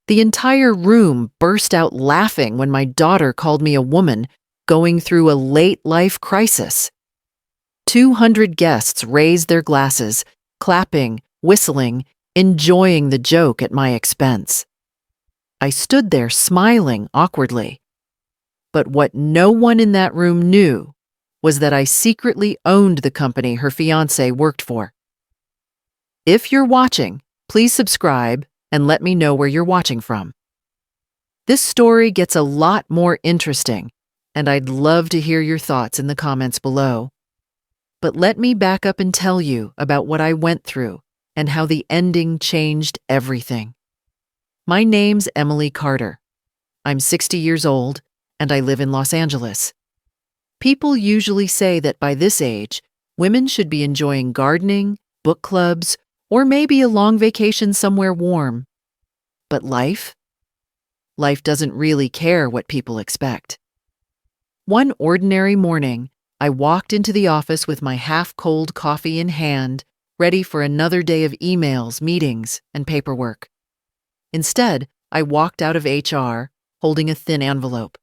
The entire room burst out laughing when my daughter called me a woman going through a late-life crisis. 200 guests raised their glasses, clapping, whistling, enjoying the joke at my expense. I stood there smiling awkwardly. But what no one in that room knew was that I secretly owned the company her fiancé worked for. If you're watching, please subscribe and let me know where you're watching from. This story gets a lot more interesting, and I'd love to hear your thoughts in the comments below. But let me back up and tell you about what I went through and how the ending changed everything. My name's Emily Carter. I'm 60 years old, and I live in Los Angeles. People usually say that by this age, women should be enjoying gardening, book clubs, or maybe a long vacation somewhere warm. But life? Life doesn't really care what people expect. One ordinary morning, I walked into the office with my half-cold coffee in hand, ready for another day of emails, meetings, and paperwork. Instead, I walked out of HR, holding a thin envelope.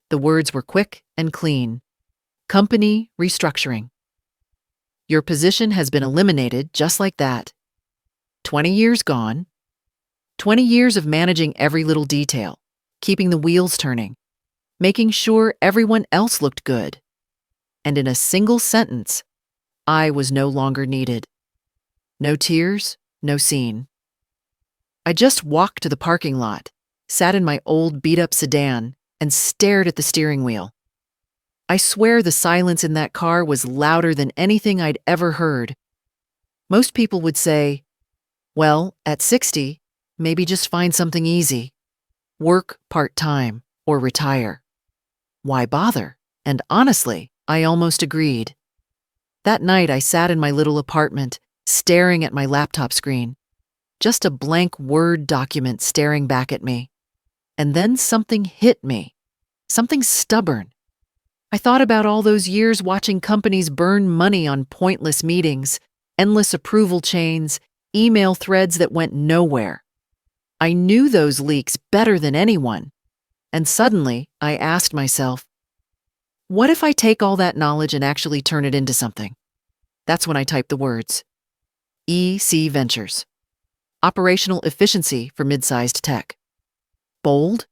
The words were quick and clean. Company restructuring. Your position has been eliminated just like that. 20 years gone. 20 years of managing every little detail, keeping the wheels turning, making sure everyone else looked good. And in a single sentence, I was no longer needed. No tears, no scene. I just walked to the parking lot, sat in my old beat-up sedan, and stared at the steering wheel. I swear the silence in that car was louder than anything I'd ever heard. Most people would say, well, at 60, maybe just find something easy. Work part-time or retire. Why bother? And honestly, I almost agreed. That night, I sat in my little apartment, staring at my laptop screen. Just a blank Word document staring back at me. And then something hit me. Something stubborn. I thought about all those years watching companies burn money on pointless meetings, endless approval chains, email threads that went nowhere. I knew those leaks better than anyone. And suddenly, I asked myself, what if I take all that knowledge and actually turn it into something? That's when I typed the words. EC Ventures. Operational efficiency for mid-sized tech. Bold?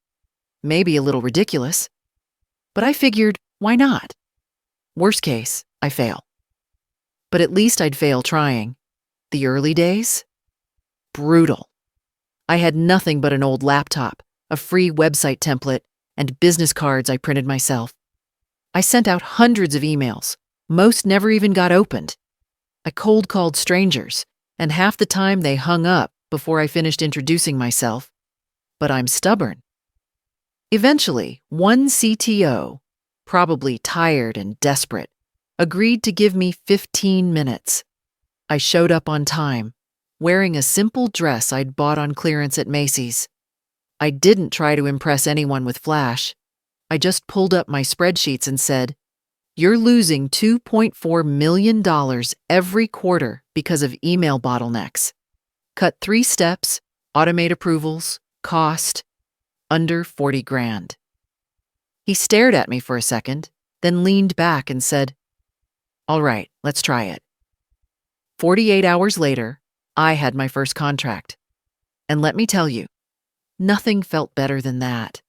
Maybe a little ridiculous. But I figured, why not? Worst case, I fail. But at least I'd fail trying. The early days? Brutal. I had nothing but an old laptop, a free website template, and business cards I printed myself. I sent out hundreds of emails. Most never even got opened. I cold called strangers, and half the time they hung up before I finished introducing myself. But I'm stubborn. Eventually, one CTO, probably tired and desperate, agreed to give me 15 minutes. I showed up on time, wearing a simple dress I'd bought on clearance at Macy's. I didn't try to impress anyone with flash. I just pulled up my spreadsheets and said, "You're losing $2.4 million every quarter because of email bottlenecks. Cut 3 steps, automate approvals, cost, under 40 grand. He stared at me for a second, then leaned back and said, "All right, let's try it." 48 hours later, I had my first contract. And let me tell you, nothing felt better than that.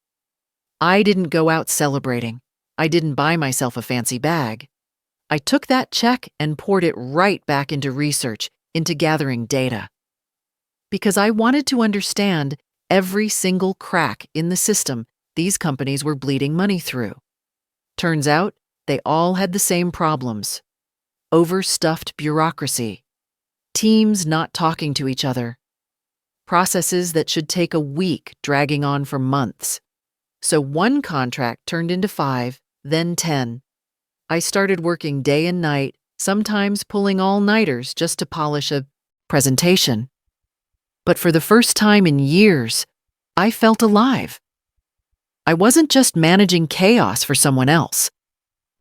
I didn't go out celebrating. I didn't buy myself a fancy bag. I took that check and poured it right back into research, into gathering data. Because I wanted to understand every single crack in the system these companies were bleeding money through. Turns out, they all had the same problems. Overstuffed bureaucracy, teams not talking to each other, processes that should take a week dragging on for months. So one contract turned into 5, then 10. I started working day and night, sometimes pulling all-nighters just to polish a presentation. But for the first time in years, I felt alive. I wasn't just managing chaos for someone else.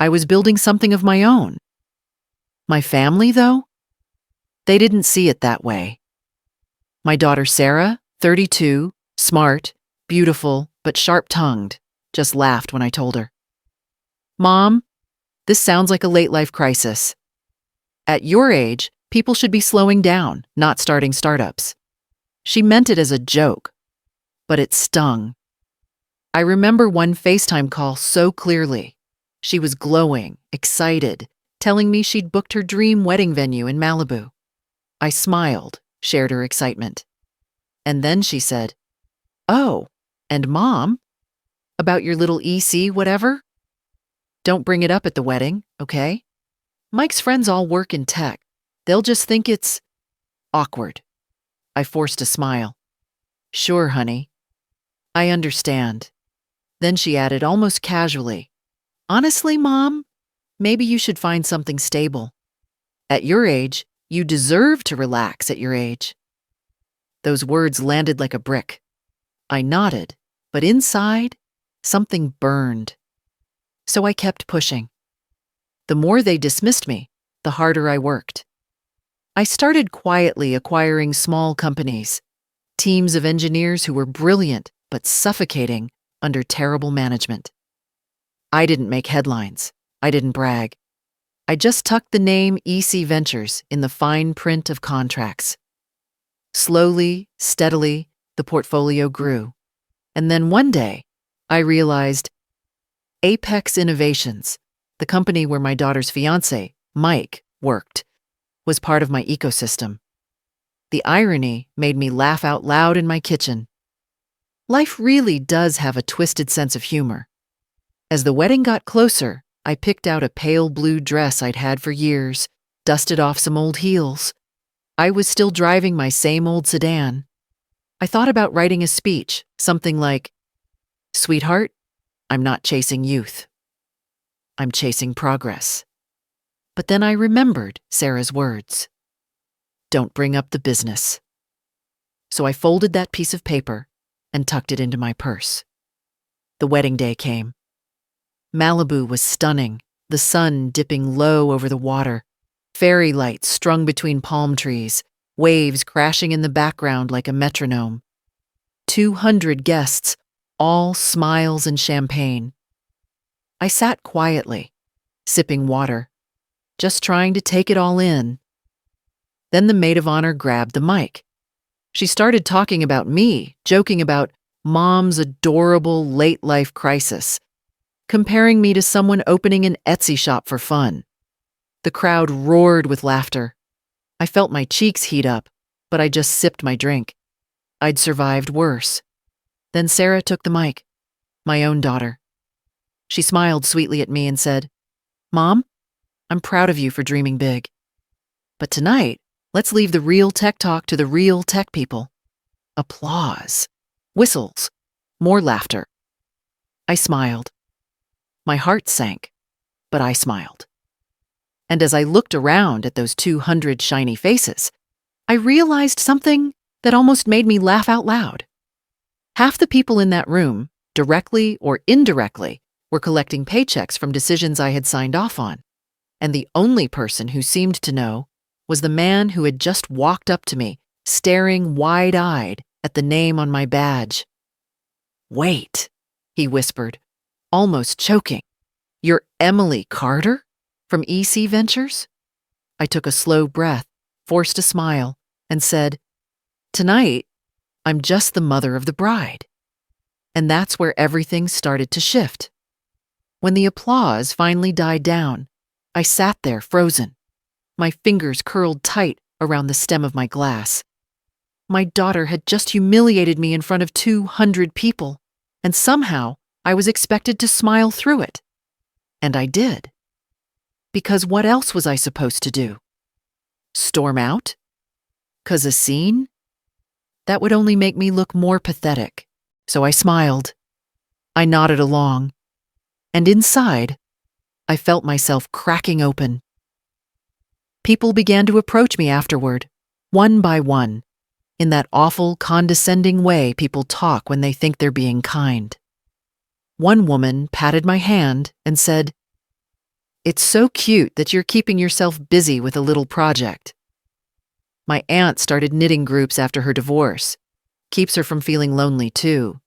I was building something of my own. My family, though? They didn't see it that way. My daughter Sarah, 32, Smart, beautiful, but sharp-tongued, just laughed when I told her. Mom, this sounds like a late-life crisis. At your age, people should be slowing down, not starting startups. She meant it as a joke, but it stung. I remember one FaceTime call so clearly. She was glowing, excited, telling me she'd booked her dream wedding venue in Malibu. I smiled, shared her excitement. And then she said, "Oh, and Mom, about your little EC whatever? Don't bring it up at the wedding, okay? Mike's friends all work in tech. They'll just think it's awkward." I forced a smile. "Sure, honey. I understand." Then she added almost casually, "Honestly, Mom, maybe you should find something stable. At your age, you deserve to relax at your age." Those words landed like a brick. I nodded, but inside, something burned. So I kept pushing. The more they dismissed me, the harder I worked. I started quietly acquiring small companies, teams of engineers who were brilliant but suffocating under terrible management. I didn't make headlines. I didn't brag. I just tucked the name EC Ventures in the fine print of contracts. Slowly, steadily, the portfolio grew. And then one day, I realized Apex Innovations, the company where my daughter's fiancé, Mike, worked, was part of my ecosystem. The irony made me laugh out loud in my kitchen. Life really does have a twisted sense of humor. As the wedding got closer, I picked out a pale blue dress I'd had for years, dusted off some old heels. I was still driving my same old sedan. I thought about writing a speech, something like, "Sweetheart, I'm not chasing youth. I'm chasing progress." But then I remembered Sarah's words. "Don't bring up the business." So I folded that piece of paper and tucked it into my purse. The wedding day came. Malibu was stunning, the sun dipping low over the water, fairy lights strung between palm trees, waves crashing in the background like a metronome. 200 guests, all smiles and champagne. I sat quietly, sipping water, just trying to take it all in. Then the maid of honor grabbed the mic. She started talking about me, joking about Mom's adorable late-life crisis, comparing me to someone opening an Etsy shop for fun. The crowd roared with laughter. I felt my cheeks heat up, but I just sipped my drink. I'd survived worse. Then Sarah took the mic, my own daughter. She smiled sweetly at me and said, "Mom, I'm proud of you for dreaming big. But tonight, let's leave the real tech talk to the real tech people." Applause. Whistles. More laughter. I smiled. My heart sank, but I smiled. And as I looked around at those 200 shiny faces, I realized something that almost made me laugh out loud. Half the people in that room, directly or indirectly, were collecting paychecks from decisions I had signed off on. And the only person who seemed to know was the man who had just walked up to me, staring wide-eyed at the name on my badge. "Wait," he whispered, almost choking. "You're Emily Carter from EC Ventures?" I took a slow breath, forced a smile, and said, "Tonight, I'm just the mother of the bride." And that's where everything started to shift. When the applause finally died down, I sat there frozen, my fingers curled tight around the stem of my glass. My daughter had just humiliated me in front of 200 people, and somehow I was expected to smile through it. And I did. Because what else was I supposed to do? Storm out? 'Cause a scene? That would only make me look more pathetic. So I smiled. I nodded along. And inside, I felt myself cracking open. People began to approach me afterward, one by one, in that awful, condescending way people talk when they think they're being kind. One woman patted my hand and said, "It's so cute that you're keeping yourself busy with a little project." My aunt started knitting groups after her divorce. Keeps her from feeling lonely, too.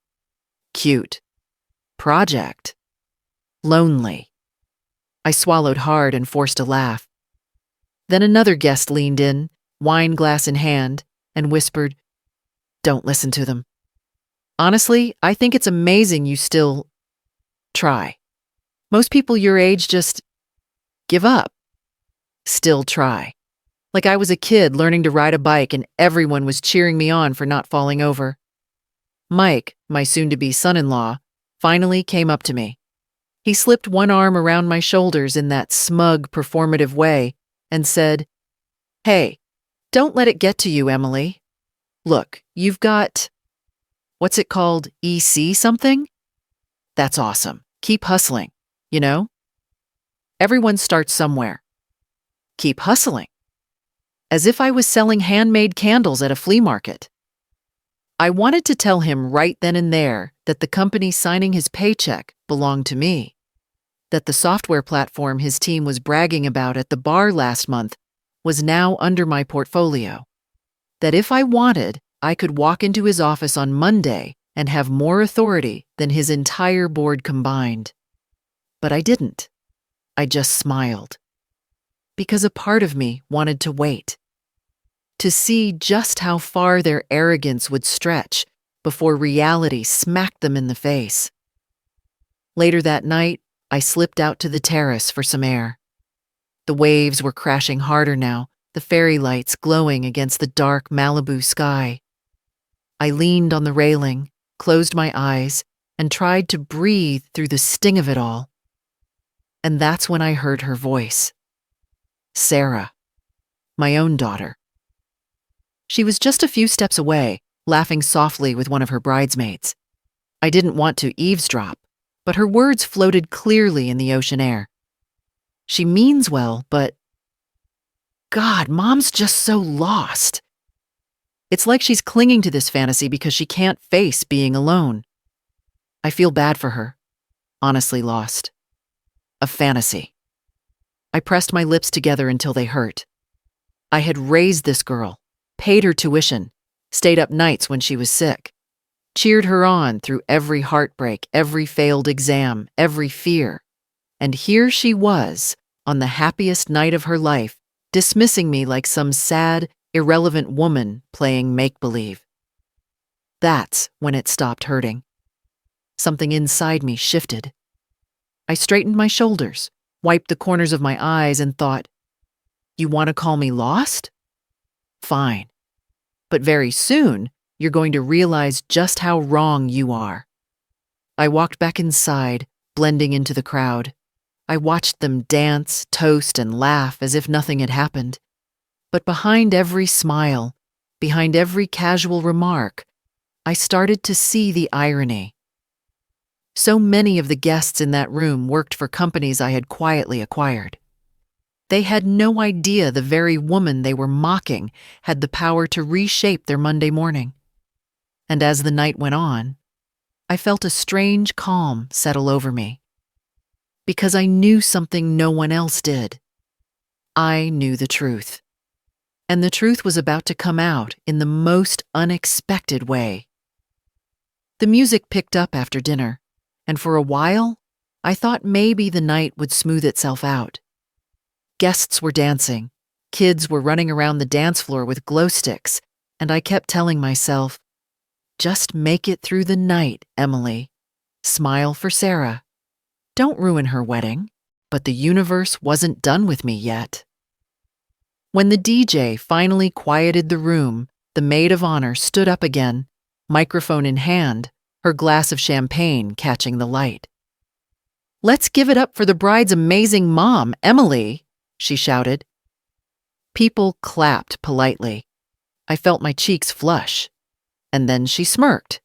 Cute. Project. Lonely. I swallowed hard and forced a laugh. Then another guest leaned in, wine glass in hand, and whispered, "Don't listen to them. Honestly, I think it's amazing you still try. Most people your age just give up. Still try. Like I was a kid learning to ride a bike and everyone was cheering me on for not falling over." Mike, my soon-to-be son-in-law, finally came up to me. He slipped one arm around my shoulders in that smug, performative way and said, "Hey, don't let it get to you, Emily. Look, you've got, what's it called, EC something? That's awesome. Keep hustling, you know? Everyone starts somewhere. Keep hustling." As if I was selling handmade candles at a flea market. I wanted to tell him right then and there that the company signing his paycheck belonged to me, that the software platform his team was bragging about at the bar last month was now under my portfolio, that if I wanted, I could walk into his office on Monday and have more authority than his entire board combined. But I didn't. I just smiled. Because a part of me wanted to wait, to see just how far their arrogance would stretch before reality smacked them in the face. Later that night, I slipped out to the terrace for some air. The waves were crashing harder now, the fairy lights glowing against the dark Malibu sky. I leaned on the railing, closed my eyes, and tried to breathe through the sting of it all. And that's when I heard her voice. Sarah, my own daughter. She was just a few steps away, laughing softly with one of her bridesmaids. I didn't want to eavesdrop, but her words floated clearly in the ocean air. She means well, but God, Mom's just so lost. It's like she's clinging to this fantasy because she can't face being alone. I feel bad for her. Honestly lost. A fantasy. I pressed my lips together until they hurt. I had raised this girl, paid her tuition, stayed up nights when she was sick, cheered her on through every heartbreak, every failed exam, every fear. And here she was, on the happiest night of her life, dismissing me like some sad, irrelevant woman playing make-believe. That's when it stopped hurting. Something inside me shifted. I straightened my shoulders, wiped the corners of my eyes, and thought, "You want to call me lost? Fine. But very soon, you're going to realize just how wrong you are." I walked back inside, blending into the crowd. I watched them dance, toast, and laugh as if nothing had happened. But behind every smile, behind every casual remark, I started to see the irony. So many of the guests in that room worked for companies I had quietly acquired. They had no idea the very woman they were mocking had the power to reshape their Monday morning. And as the night went on, I felt a strange calm settle over me. Because I knew something no one else did. I knew the truth. And the truth was about to come out in the most unexpected way. The music picked up after dinner, and for a while, I thought maybe the night would smooth itself out. Guests were dancing, kids were running around the dance floor with glow sticks, and I kept telling myself, "Just make it through the night, Emily. Smile for Sarah. Don't ruin her wedding." But the universe wasn't done with me yet. When the DJ finally quieted the room, the maid of honor stood up again, microphone in hand, her glass of champagne catching the light. "Let's give it up for the bride's amazing mom, Emily," she shouted. People clapped politely. I felt my cheeks flush. And then she smirked.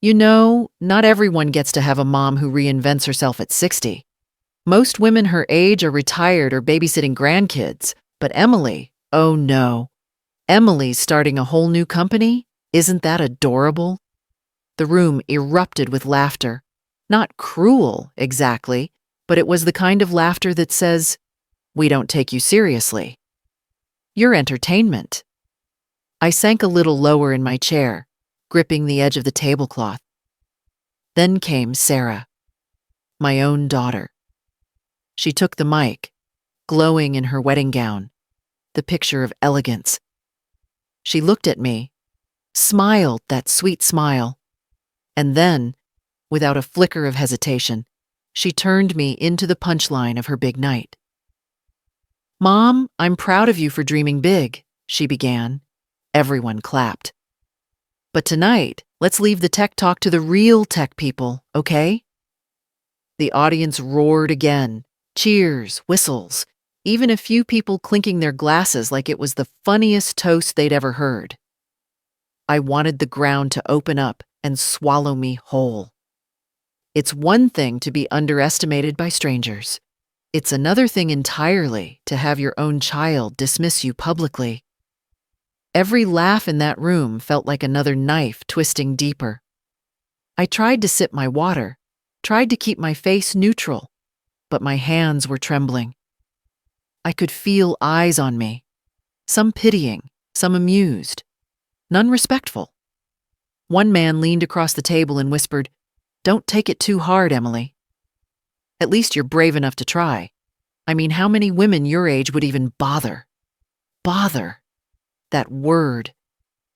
You know, not everyone gets to have a mom who reinvents herself at 60. Most women her age are retired or babysitting grandkids, but Emily, oh no. Emily's starting a whole new company? Isn't that adorable? The room erupted with laughter. Not cruel, exactly, but it was the kind of laughter that says, "We don't take you seriously. You're entertainment." I sank a little lower in my chair, gripping the edge of the tablecloth. Then came Sarah, my own daughter. She took the mic, glowing in her wedding gown, the picture of elegance. She looked at me, smiled that sweet smile, and then, without a flicker of hesitation, she turned me into the punchline of her big night. "Mom, I'm proud of you for dreaming big," she began. Everyone clapped. "But tonight, let's leave the tech talk to the real tech people, okay?" The audience roared again, cheers, whistles, even a few people clinking their glasses like it was the funniest toast they'd ever heard. I wanted the ground to open up and swallow me whole. It's one thing to be underestimated by strangers. It's another thing entirely to have your own child dismiss you publicly. Every laugh in that room felt like another knife twisting deeper. I tried to sip my water, tried to keep my face neutral, but my hands were trembling. I could feel eyes on me, some pitying, some amused, none respectful. One man leaned across the table and whispered, "Don't take it too hard, Emily. At least you're brave enough to try. I mean, how many women your age would even bother?" Bother. That word.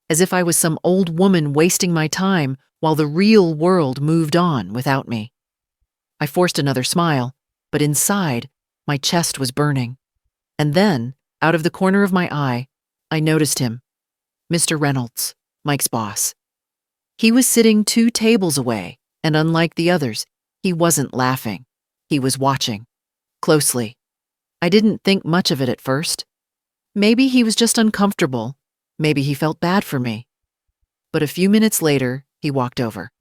As if I was some old woman wasting my time while the real world moved on without me. I forced another smile, but inside, my chest was burning. And then, out of the corner of my eye, I noticed him. Mr. Reynolds, Mike's boss. He was sitting 2 tables away, and unlike the others, he wasn't laughing. He was watching. Closely. I didn't think much of it at first. Maybe he was just uncomfortable. Maybe he felt bad for me. But a few minutes later, he walked over.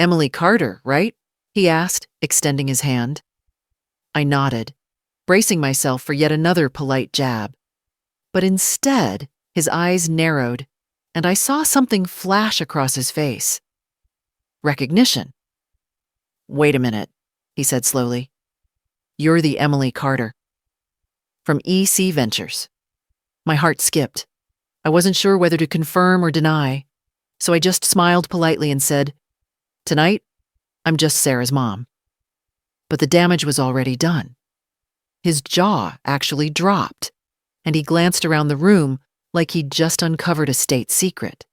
"Emily Carter, right?" he asked, extending his hand. I nodded, bracing myself for yet another polite jab. But instead, his eyes narrowed, and I saw something flash across his face. Recognition. "Wait a minute," he said slowly. "You're the Emily Carter. From EC Ventures." My heart skipped. I wasn't sure whether to confirm or deny, so I just smiled politely and said, "Tonight, I'm just Sarah's mom." But the damage was already done. His jaw actually dropped, and he glanced around the room like he'd just uncovered a state secret.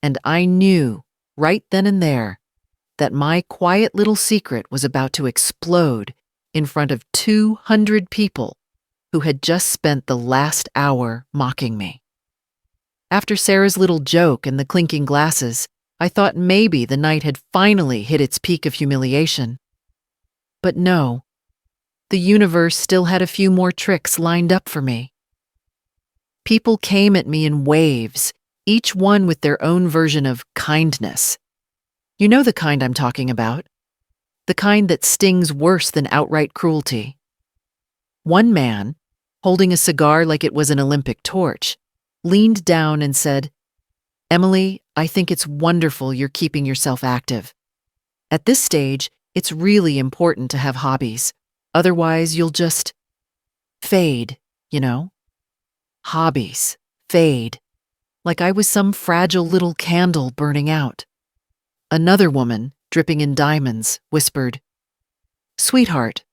And I knew, right then and there, that my quiet little secret was about to explode in front of 200 people who had just spent the last hour mocking me. After Sarah's little joke and the clinking glasses, I thought maybe the night had finally hit its peak of humiliation. But no, the universe still had a few more tricks lined up for me. People came at me in waves, each one with their own version of kindness. You know the kind I'm talking about. The kind that stings worse than outright cruelty. One man, holding a cigar like it was an Olympic torch, leaned down and said, "Emily, I think it's wonderful you're keeping yourself active. At this stage, it's really important to have hobbies. Otherwise, you'll just fade, you know? Hobbies, fade. Like I was some fragile little candle burning out." Another woman, dripping in diamonds, whispered, "Sweetheart,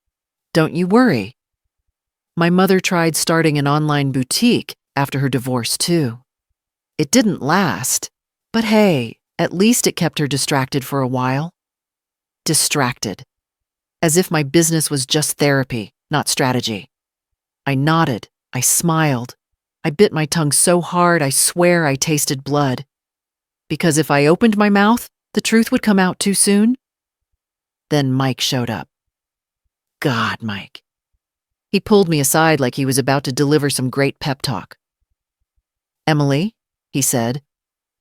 don't you worry. My mother tried starting an online boutique after her divorce, too. It didn't last, but hey, at least it kept her distracted for a while." Distracted. As if my business was just therapy, not strategy. I nodded, I smiled. I bit my tongue so hard I swear I tasted blood. Because if I opened my mouth, the truth would come out too soon. Then Mike showed up. God, Mike. He pulled me aside like he was about to deliver some great pep talk. "Emily," he said,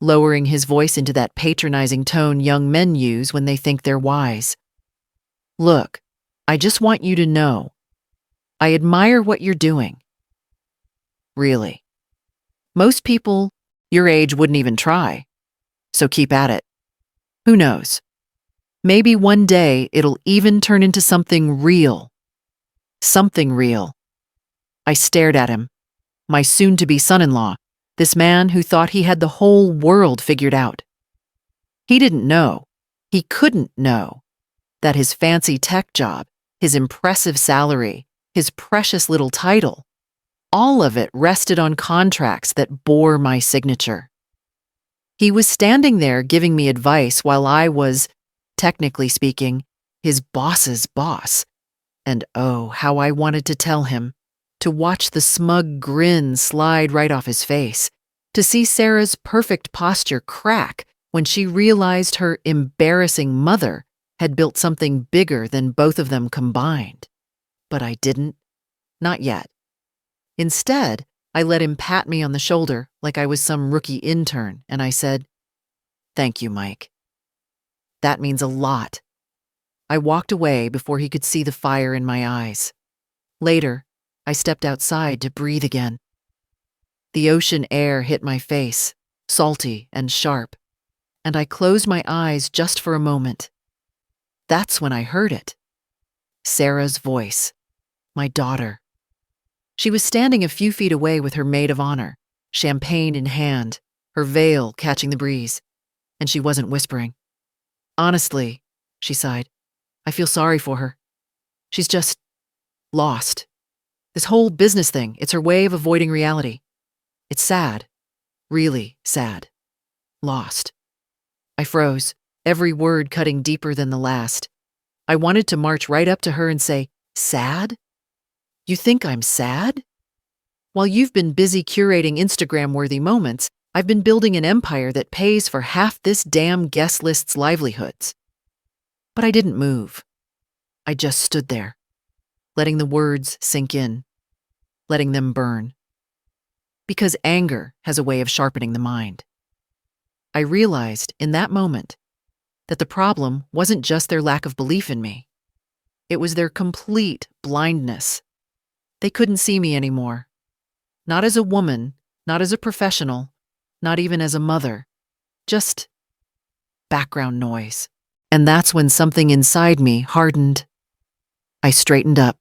lowering his voice into that patronizing tone young men use when they think they're wise. "Look, I just want you to know, I admire what you're doing. Really. Most people your age wouldn't even try, so keep at it. Who knows? Maybe one day it'll even turn into something real. Something real." I stared at him, my soon-to-be son-in-law, This man who thought he had the whole world figured out. He didn't know, he couldn't know, that his fancy tech job, his impressive salary, his precious little title, all of it rested on contracts that bore my signature. He was standing there giving me advice while I was, technically speaking, his boss's boss. And oh, how I wanted to tell him, to watch the smug grin slide right off his face, to see Sarah's perfect posture crack when she realized her embarrassing mother had built something bigger than both of them combined. But I didn't. Not yet. Instead, I let him pat me on the shoulder like I was some rookie intern, and I said, "Thank you, Mike. That means a lot." I walked away before he could see the fire in my eyes. Later, I stepped outside to breathe again. The ocean air hit my face, salty and sharp, and I closed my eyes just for a moment. That's when I heard it. Sarah's voice. My daughter. She was standing a few feet away with her maid of honor, champagne in hand, her veil catching the breeze, and she wasn't whispering. "Honestly," she sighed, "I feel sorry for her. She's just lost. This whole business thing, it's her way of avoiding reality. It's sad. Really sad. Lost." I froze, every word cutting deeper than the last. I wanted to march right up to her and say, "Sad? You think I'm sad? While you've been busy curating Instagram-worthy moments, I've been building an empire that pays for half this damn guest list's livelihoods." But I didn't move. I just stood there, letting the words sink in, letting them burn. Because anger has a way of sharpening the mind. I realized in that moment that the problem wasn't just their lack of belief in me. It was their complete blindness. They couldn't see me anymore. Not as a woman, not as a professional, not even as a mother. Just background noise. And that's when something inside me hardened. I straightened up,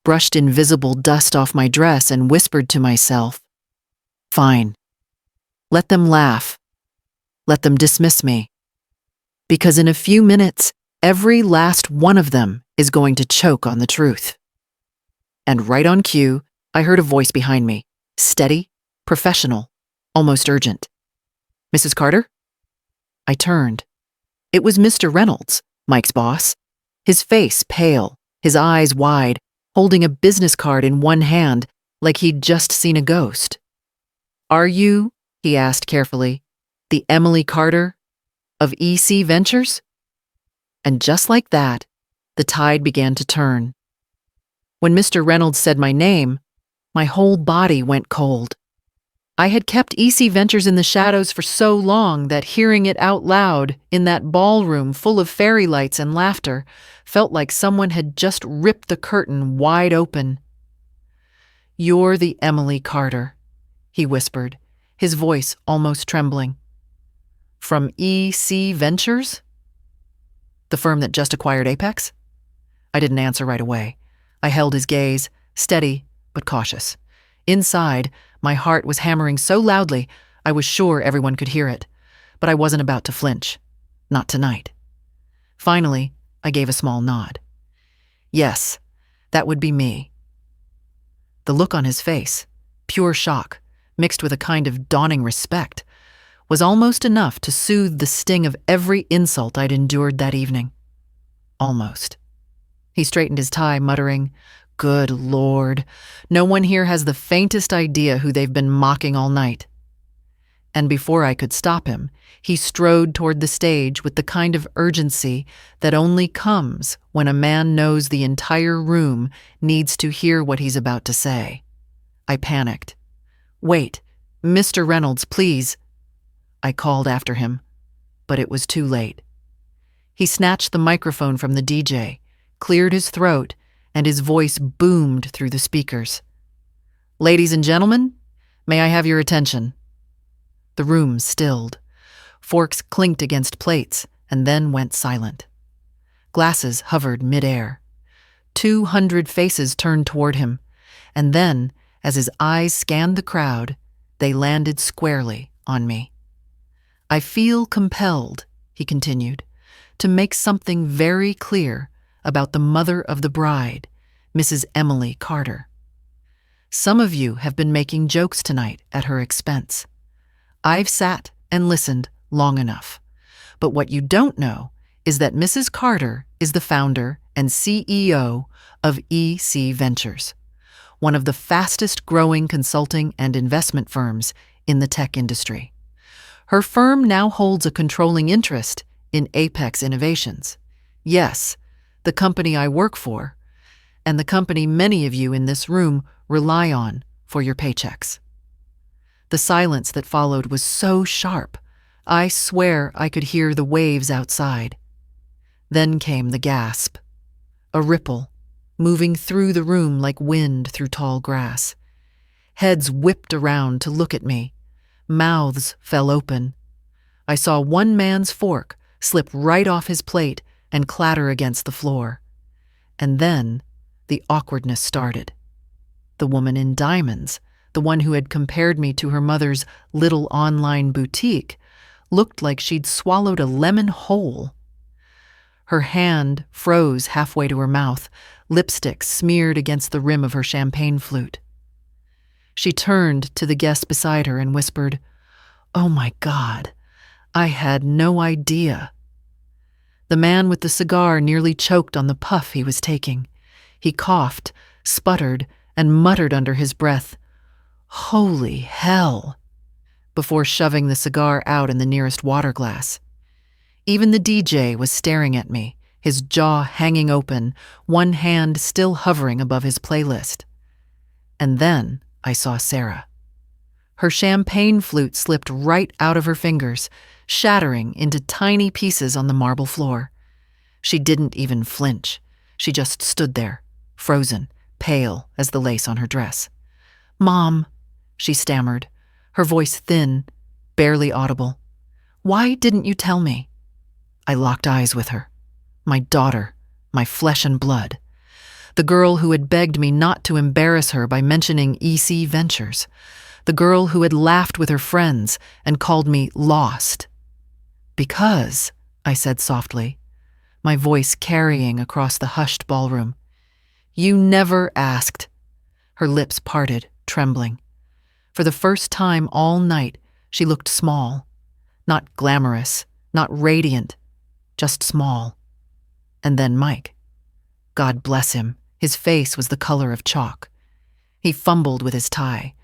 brushed invisible dust off my dress, and whispered to myself, "Fine. Let them laugh. Let them dismiss me. Because in a few minutes, every last one of them is going to choke on the truth." And right on cue, I heard a voice behind me, steady, professional, almost urgent. "Mrs. Carter?" I turned. It was Mr. Reynolds, Mike's boss. His face pale, his eyes wide, holding a business card in one hand like he'd just seen a ghost. "Are you," he asked carefully, "the Emily Carter of EC Ventures?" And just like that, the tide began to turn. When Mr. Reynolds said my name, my whole body went cold. I had kept EC Ventures in the shadows for so long that hearing it out loud in that ballroom full of fairy lights and laughter felt like someone had just ripped the curtain wide open. "You're the Emily Carter," he whispered, his voice almost trembling. "From EC Ventures? The firm that just acquired Apex?" I didn't answer right away. I held his gaze, steady but cautious. Inside, my heart was hammering so loudly I was sure everyone could hear it, but I wasn't about to flinch. Not tonight. Finally, I gave a small nod. Yes, that would be me. The look on his face, pure shock, mixed with a kind of dawning respect, was almost enough to soothe the sting of every insult I'd endured that evening. Almost. He straightened his tie, muttering, "Good Lord, no one here has the faintest idea who they've been mocking all night." And before I could stop him, he strode toward the stage with the kind of urgency that only comes when a man knows the entire room needs to hear what he's about to say. I panicked. "Wait, Mr. Reynolds, please." I called after him, but it was too late. He snatched the microphone from the DJ, cleared his throat, and his voice boomed through the speakers. "Ladies and gentlemen, may I have your attention?" The room stilled. Forks clinked against plates and then went silent. Glasses hovered midair. 200 faces turned toward him, and then, as his eyes scanned the crowd, They landed squarely on me. "I feel compelled," he continued, "to make something very clear about the mother of the bride, Mrs. Emily Carter. Some of you have been making jokes tonight at her expense. I've sat and listened long enough. But what you don't know is that Mrs. Carter is the founder and CEO of EC Ventures, one of the fastest growing consulting and investment firms in the tech industry. Her firm now holds a controlling interest in Apex Innovations. Yes, the company I work for, and the company many of you in this room rely on for your paychecks." The silence that followed was so sharp, I swear I could hear the waves outside. Then came the gasp, a ripple, moving through the room like wind through tall grass. Heads whipped around to look at me. Mouths fell open. I saw one man's fork slip right off his plate and clatter against the floor. And then the awkwardness started. The woman in diamonds, the one who had compared me to her mother's little online boutique, looked like she'd swallowed a lemon whole. Her hand froze halfway to her mouth, lipstick smeared against the rim of her champagne flute. She turned to the guest beside her and whispered, "Oh my God, I had no idea." The man with the cigar nearly choked on the puff he was taking. He coughed, sputtered, and muttered under his breath, "Holy hell," before shoving the cigar out in the nearest water glass. Even the DJ was staring at me, his jaw hanging open, one hand still hovering above his playlist. And then I saw Sarah. Her champagne flute slipped right out of her fingers, shattering into tiny pieces on the marble floor. She didn't even flinch. She just stood there, frozen, pale as the lace on her dress. "Mom," she stammered, her voice thin, barely audible. "Why didn't you tell me?" I locked eyes with her. My daughter, my flesh and blood. The girl who had begged me not to embarrass her by mentioning EC Ventures. The girl who had laughed with her friends and called me lost. "Because," I said softly, my voice carrying across the hushed ballroom, "you never asked." Her lips parted, trembling. For the first time all night, she looked small. Not glamorous, not radiant, just small. And then Mike. God bless him, his face was the color of chalk. He fumbled with his tie,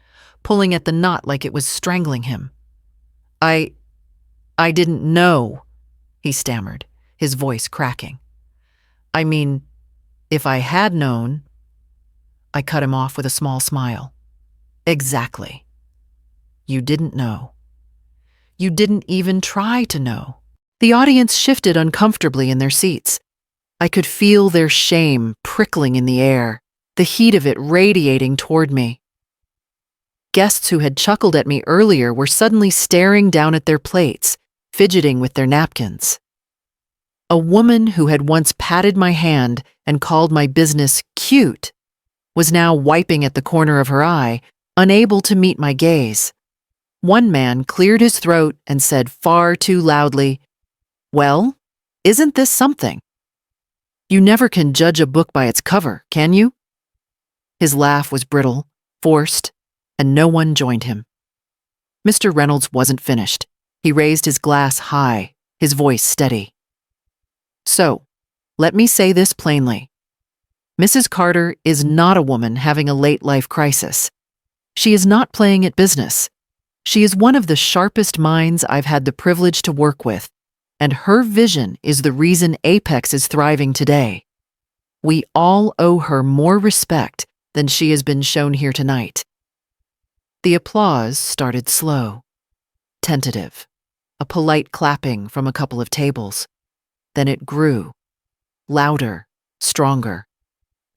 pulling at the knot like it was strangling him. I didn't know," he stammered, his voice cracking. "I mean, if I had known—" I cut him off with a small smile. "Exactly. You didn't know. You didn't even try to know." The audience shifted uncomfortably in their seats. I could feel their shame prickling in the air, the heat of it radiating toward me. Guests who had chuckled at me earlier were suddenly staring down at their plates, fidgeting with their napkins. A woman who had once patted my hand and called my business cute was now wiping at the corner of her eye, unable to meet my gaze. One man cleared his throat and said far too loudly, "Well, isn't this something? You never can judge a book by its cover, can you?" His laugh was brittle, forced, and no one joined him. Mr. Reynolds wasn't finished. He raised his glass high, his voice steady. "So, let me say this plainly. Mrs. Carter is not a woman having a late-life crisis. She is not playing at business. She is one of the sharpest minds I've had the privilege to work with, and her vision is the reason Apex is thriving today. We all owe her more respect than she has been shown here tonight." The applause started slow, tentative, a polite clapping from a couple of tables. Then it grew, louder, stronger,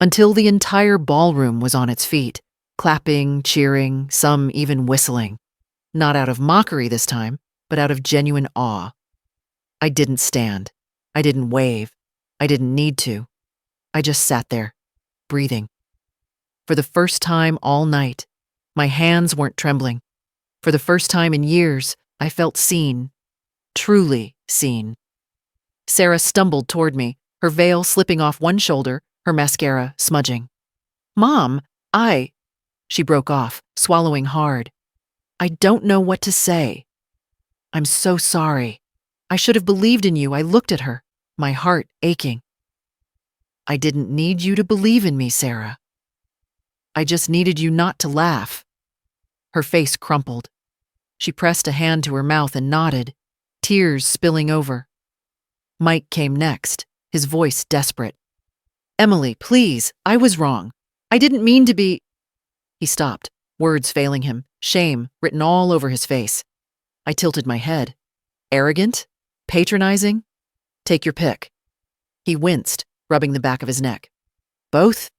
until the entire ballroom was on its feet, clapping, cheering, some even whistling. Not out of mockery this time, but out of genuine awe. I didn't stand. I didn't wave. I didn't need to. I just sat there, breathing. For the first time all night, my hands weren't trembling. For the first time in years, I felt seen, truly seen. Sarah stumbled toward me, her veil slipping off one shoulder, her mascara smudging. "Mom, She broke off, swallowing hard. "I don't know what to say. I'm so sorry. I should have believed in you." I looked at her, my heart aching. "I didn't need you to believe in me, Sarah. I just needed you not to laugh." Her face crumpled. She pressed a hand to her mouth and nodded, tears spilling over. Mike came next, his voice desperate. "Emily, please, I was wrong. I didn't mean to be—" He stopped, words failing him, shame written all over his face. I tilted my head. Arrogant? Patronizing? Take your pick. He winced, rubbing the back of his neck. "Both?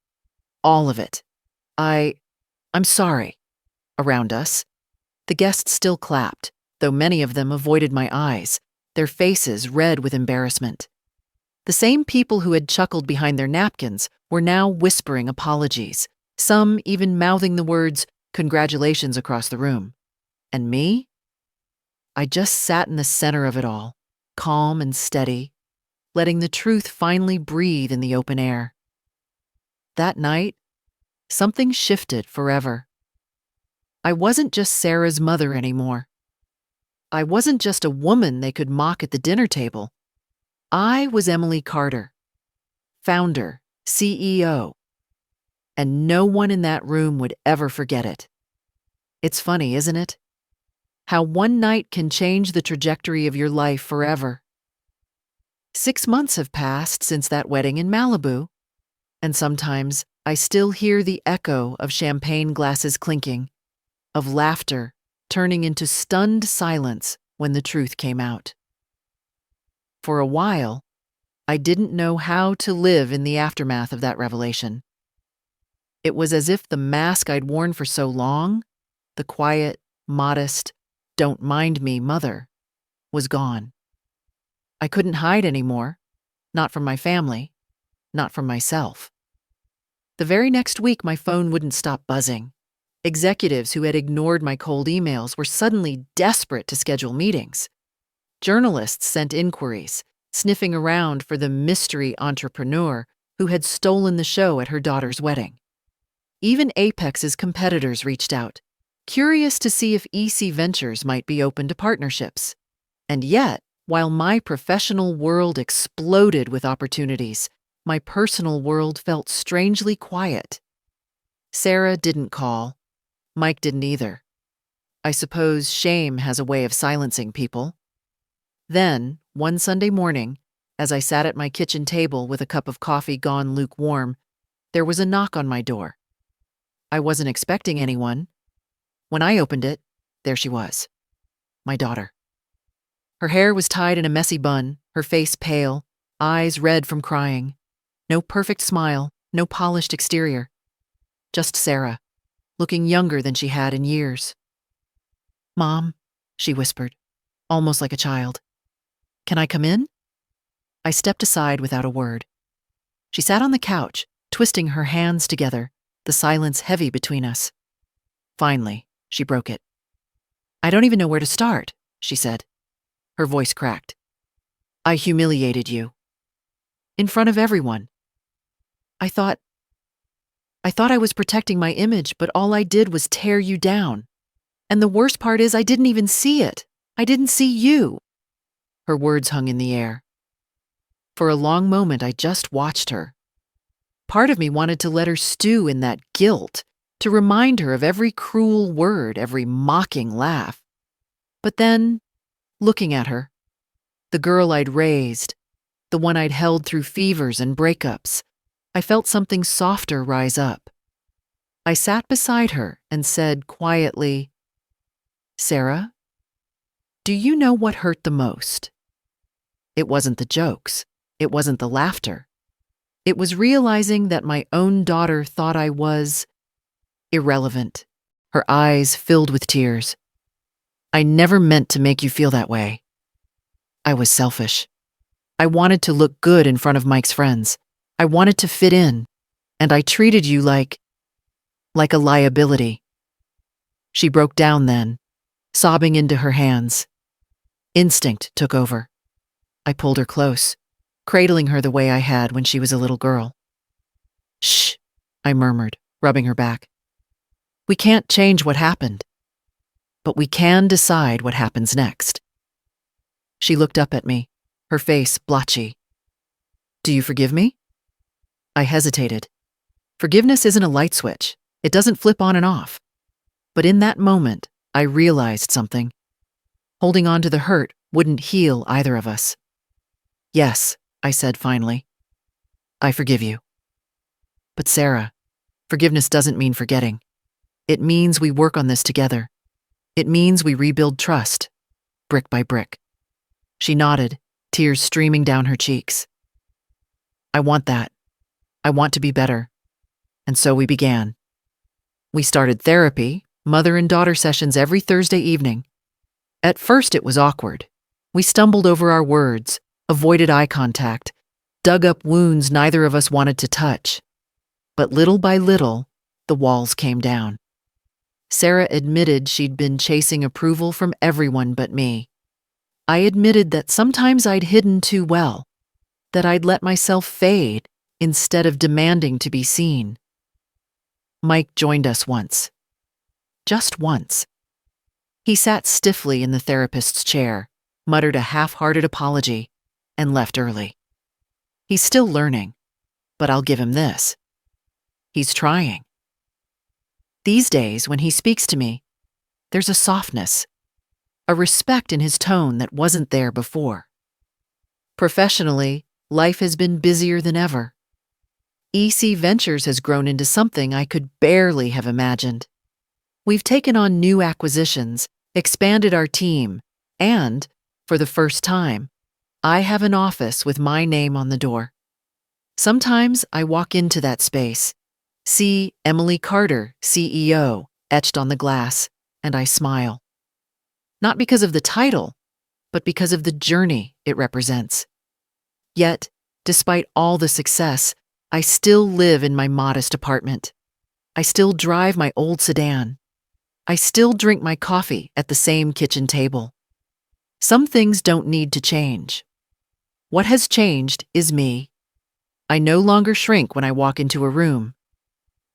All of it. I'm sorry." Around us, the guests still clapped, though many of them avoided my eyes, their faces red with embarrassment. The same people who had chuckled behind their napkins were now whispering apologies, some even mouthing the words, "Congratulations," across the room. And me? I just sat in the center of it all, calm and steady, letting the truth finally breathe in the open air. That night, something shifted forever. I wasn't just Sarah's mother anymore. I wasn't just a woman they could mock at the dinner table. I was Emily Carter, founder, CEO, and no one in that room would ever forget it. It's funny, isn't it? How one night can change the trajectory of your life forever. 6 months have passed since that wedding in Malibu, and sometimes I still hear the echo of champagne glasses clinking, of laughter turning into stunned silence when the truth came out. For a while, I didn't know how to live in the aftermath of that revelation. It was as if the mask I'd worn for so long, the quiet, modest, "don't mind me" mother, was gone. I couldn't hide anymore, not from my family, not from myself. The very next week, my phone wouldn't stop buzzing. Executives who had ignored my cold emails were suddenly desperate to schedule meetings. Journalists sent inquiries, sniffing around for the mystery entrepreneur who had stolen the show at her daughter's wedding. Even Apex's competitors reached out, curious to see if EC Ventures might be open to partnerships. And yet, while my professional world exploded with opportunities, my personal world felt strangely quiet. Sarah didn't call. Mike didn't either. I suppose shame has a way of silencing people. Then, one Sunday morning, as I sat at my kitchen table with a cup of coffee gone lukewarm, there was a knock on my door. I wasn't expecting anyone. When I opened it, there she was, my daughter. Her hair was tied in a messy bun, her face pale, eyes red from crying. No perfect smile, no polished exterior. Just Sarah, looking younger than she had in years. "Mom," she whispered, almost like a child. "Can I come in?" I stepped aside without a word. She sat on the couch, twisting her hands together, the silence heavy between us. Finally, she broke it. "I don't even know where to start," she said. Her voice cracked. "I humiliated you. In front of everyone. I thought I was protecting my image, but all I did was tear you down. And the worst part is I didn't even see it. I didn't see you." Her words hung in the air. For a long moment, I just watched her. Part of me wanted to let her stew in that guilt, to remind her of every cruel word, every mocking laugh. But then, looking at her, the girl I'd raised, the one I'd held through fevers and breakups, I felt something softer rise up. I sat beside her and said quietly, "Sarah, do you know what hurt the most?" It wasn't the jokes. It wasn't the laughter. It was realizing that my own daughter thought I was irrelevant, her eyes filled with tears. "I never meant to make you feel that way. I was selfish. I wanted to look good in front of Mike's friends. I wanted to fit in, and I treated you like a liability." She broke down then, sobbing into her hands. Instinct took over. I pulled her close, cradling her the way I had when she was a little girl. "Shh," I murmured, rubbing her back. "We can't change what happened, but we can decide what happens next." She looked up at me, her face blotchy. "Do you forgive me?" I hesitated. Forgiveness isn't a light switch. It doesn't flip on and off. But in that moment, I realized something. Holding on to the hurt wouldn't heal either of us. "Yes," I said finally. "I forgive you." "But Sarah, forgiveness doesn't mean forgetting. It means we work on this together. It means we rebuild trust, brick by brick." She nodded, tears streaming down her cheeks. "I want that. I want to be better." And so we began. We started therapy, mother and daughter sessions every Thursday evening. At first it was awkward. We stumbled over our words, avoided eye contact, dug up wounds neither of us wanted to touch. But little by little, the walls came down. Sarah admitted she'd been chasing approval from everyone but me. I admitted that sometimes I'd hidden too well, that I'd let myself fade instead of demanding to be seen. Mike joined us once. Just once. He sat stiffly in the therapist's chair, muttered a half-hearted apology, and left early. He's still learning, but I'll give him this. He's trying. These days, when he speaks to me, there's a softness, a respect in his tone that wasn't there before. Professionally, life has been busier than ever. EC Ventures has grown into something I could barely have imagined. We've taken on new acquisitions, expanded our team, and, for the first time, I have an office with my name on the door. Sometimes I walk into that space, see Emily Carter, CEO, etched on the glass, and I smile. Not because of the title, but because of the journey it represents. Yet, despite all the success, I still live in my modest apartment. I still drive my old sedan. I still drink my coffee at the same kitchen table. Some things don't need to change. What has changed is me. I no longer shrink when I walk into a room.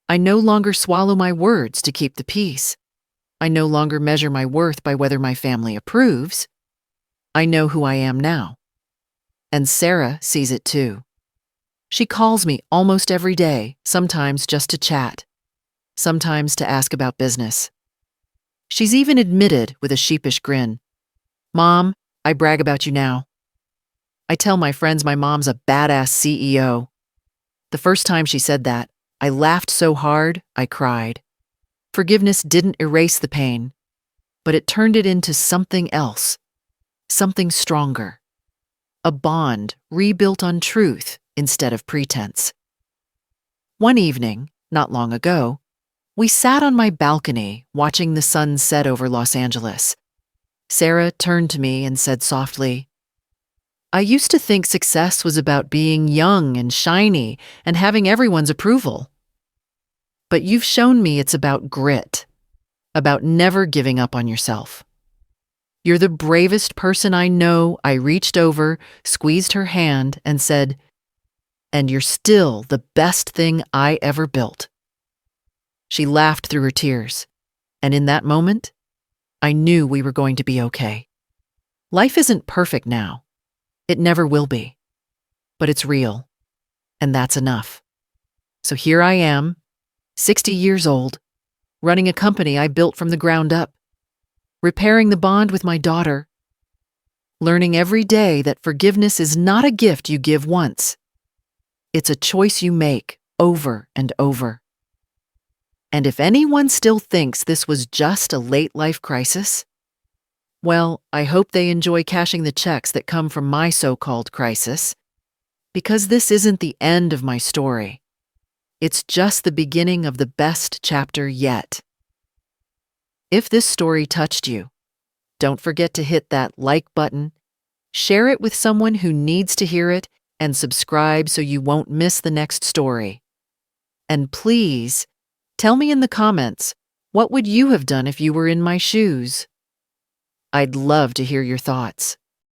I no longer swallow my words to keep the peace. I no longer measure my worth by whether my family approves. I know who I am now. And Sarah sees it too. She calls me almost every day, sometimes just to chat, sometimes to ask about business. She's even admitted with a sheepish grin, "Mom, I brag about you now." I tell my friends my mom's a badass CEO. The first time she said that, I laughed so hard, I cried. Forgiveness didn't erase the pain, but it turned it into something else, something stronger. A bond rebuilt on truth instead of pretense. One evening, not long ago, we sat on my balcony watching the sun set over Los Angeles. Sarah turned to me and said softly, "I used to think success was about being young and shiny and having everyone's approval. But you've shown me it's about grit, about never giving up on yourself. You're the bravest person I know." I reached over, squeezed her hand, and said, "And you're still the best thing I ever built." She laughed through her tears, and in that moment, I knew we were going to be okay. Life isn't perfect now. It never will be. But it's real, and that's enough. So here I am, 60 years old, running a company I built from the ground up, repairing the bond with my daughter, learning every day that forgiveness is not a gift you give once. It's a choice you make over and over. And if anyone still thinks this was just a late-life crisis, well, I hope they enjoy cashing the checks that come from my so-called crisis, because this isn't the end of my story. It's just the beginning of the best chapter yet. If this story touched you, don't forget to hit that like button, share it with someone who needs to hear it, and subscribe so you won't miss the next story. And please, tell me in the comments, what would you have done if you were in my shoes? I'd love to hear your thoughts.